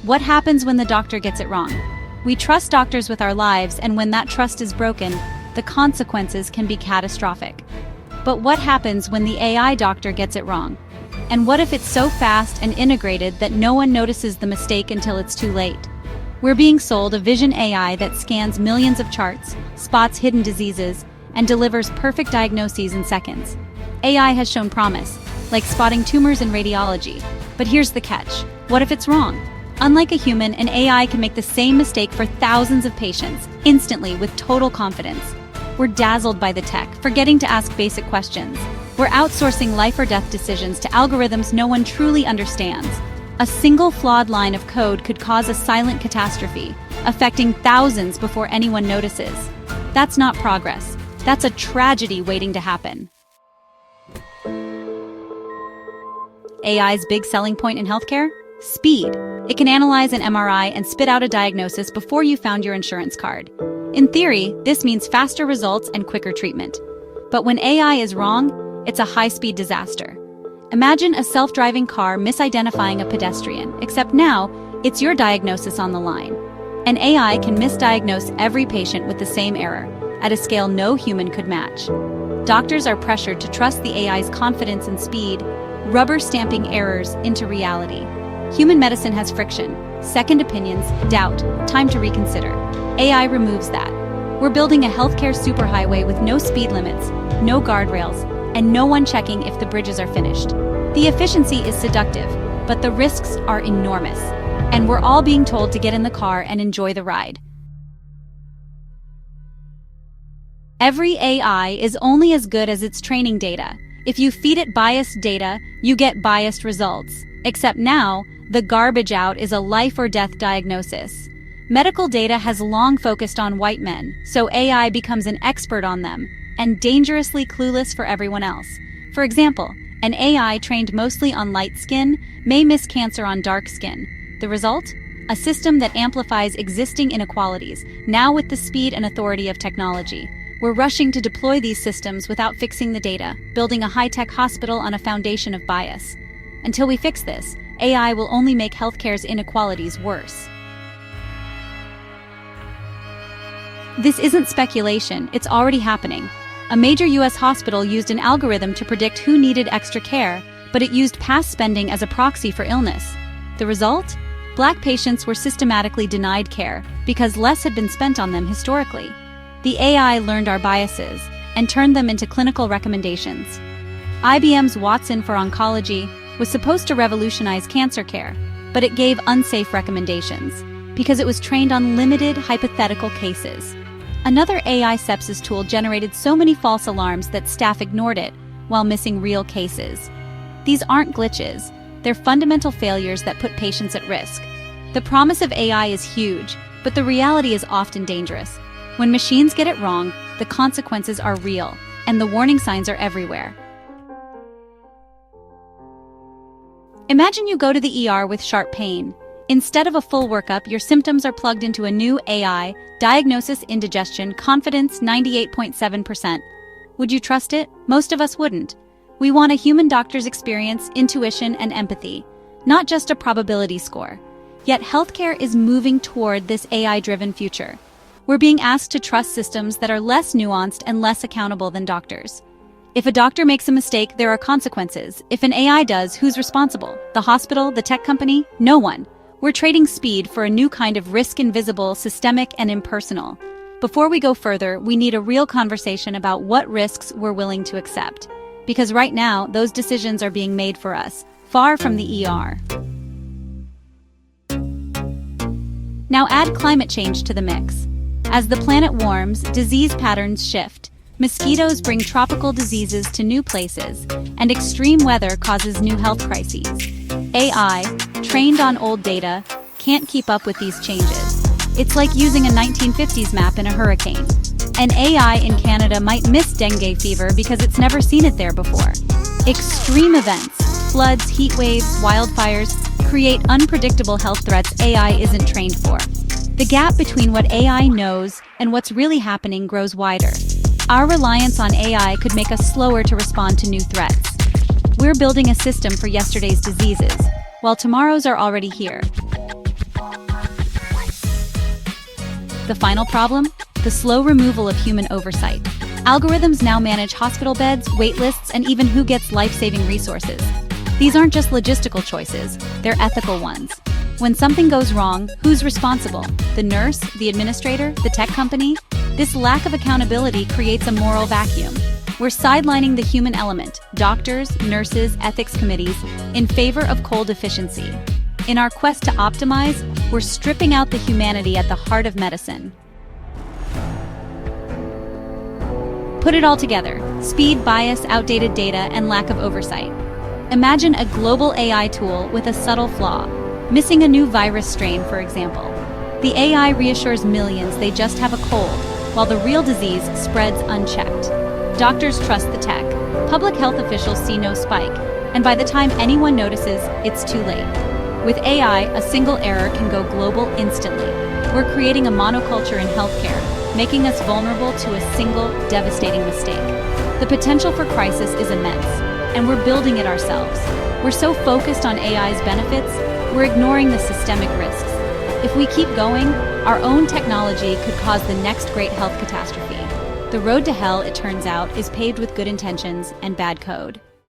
What happens when the doctor gets it wrong? We trust doctors with our lives, and when that trust is broken, the consequences can be catastrophic. But what happens when the AI doctor gets it wrong? And what if it's so fast and integrated that no one notices the mistake until it's too late? We're being sold a vision AI that scans millions of charts, spots hidden diseases, and delivers perfect diagnoses in seconds. AI has shown promise, like spotting tumors in radiology. But here's the catch. What if it's wrong? Unlike a human, an AI can make the same mistake for thousands of patients, instantly with total confidence. We're dazzled by the tech, forgetting to ask basic questions. We're outsourcing life or death decisions to algorithms no one truly understands. A single flawed line of code could cause a silent catastrophe, affecting thousands before anyone notices. That's not progress. That's a tragedy waiting to happen. AI's big selling point in healthcare? Speed. It can analyze an MRI and spit out a diagnosis before you found your insurance card. In theory, this means faster results and quicker treatment. But when AI is wrong, it's a high-speed disaster. Imagine a self-driving car misidentifying a pedestrian, except now, it's your diagnosis on the line. An AI can misdiagnose every patient with the same error, at a scale no human could match. Doctors are pressured to trust the AI's confidence and speed, rubber-stamping errors into reality. Human medicine has friction, second opinions, doubt, time to reconsider. AI removes that. We're building a healthcare superhighway with no speed limits, no guardrails, and no one checking if the bridges are finished. The efficiency is seductive, but the risks are enormous. And we're all being told to get in the car and enjoy the ride. Every AI is only as good as its training data. If you feed it biased data, you get biased results. Except now, the garbage out is a life or death diagnosis. Medical data has long focused on white men, so AI becomes an expert on them, and dangerously clueless for everyone else. For example, an AI trained mostly on light skin may miss cancer on dark skin. The result? A system that amplifies existing inequalities, now with the speed and authority of technology. We're rushing to deploy these systems without fixing the data, building a high-tech hospital on a foundation of bias. Until we fix this, AI will only make healthcare's inequalities worse. This isn't speculation, it's already happening. A major US hospital used an algorithm to predict who needed extra care, but it used past spending as a proxy for illness. The result? Black patients were systematically denied care because less had been spent on them historically. The AI learned our biases and turned them into clinical recommendations. IBM's Watson for Oncology was supposed to revolutionize cancer care, but it gave unsafe recommendations because it was trained on limited hypothetical cases. Another AI sepsis tool generated so many false alarms that staff ignored it while missing real cases. These aren't glitches, they're fundamental failures that put patients at risk. The promise of AI is huge, but the reality is often dangerous. When machines get it wrong, the consequences are real, and the warning signs are everywhere. Imagine you go to the ER with sharp pain. Instead of a full workup, your symptoms are plugged into a new AI, diagnosis indigestion, confidence 98.7%. Would you trust it? Most of us wouldn't. We want a human doctor's experience, intuition, and empathy, not just a probability score. Yet healthcare is moving toward this AI-driven future. We're being asked to trust systems that are less nuanced and less accountable than doctors. If a doctor makes a mistake, there are consequences. If an AI does, who's responsible? The hospital? The tech company? No one. We're trading speed for a new kind of risk, invisible, systemic, and impersonal. Before we go further, we need a real conversation about what risks we're willing to accept. Because right now, those decisions are being made for us, far from the ER. Now add climate change to the mix. As the planet warms, disease patterns shift. Mosquitoes bring tropical diseases to new places, and extreme weather causes new health crises. AI, trained on old data, can't keep up with these changes. It's like using a 1950s map in a hurricane. An AI in Canada might miss dengue fever because it's never seen it there before. Extreme events, floods, heat waves, wildfires, create unpredictable health threats AI isn't trained for. The gap between what AI knows and what's really happening grows wider. Our reliance on AI could make us slower to respond to new threats. We're building a system for yesterday's diseases, while tomorrow's are already here. The final problem? The slow removal of human oversight. Algorithms now manage hospital beds, wait lists, and even who gets life-saving resources. These aren't just logistical choices, they're ethical ones. When something goes wrong, who's responsible? The nurse, the administrator, the tech company? This lack of accountability creates a moral vacuum. We're sidelining the human element, doctors, nurses, ethics committees, in favor of cold efficiency. In our quest to optimize, we're stripping out the humanity at the heart of medicine. Put it all together: speed, bias, outdated data, and lack of oversight. Imagine a global AI tool with a subtle flaw, missing a new virus strain, for example. The AI reassures millions they just have a cold, while the real disease spreads unchecked. Doctors trust the tech, public health officials see no spike, and by the time anyone notices, it's too late. With AI, a single error can go global instantly. We're creating a monoculture in healthcare, making us vulnerable to a single, devastating mistake. The potential for crisis is immense, and we're building it ourselves. We're so focused on AI's benefits, we're ignoring the systemic risks. If we keep going, our own technology could cause the next great health catastrophe. The road to hell, it turns out, is paved with good intentions and bad code.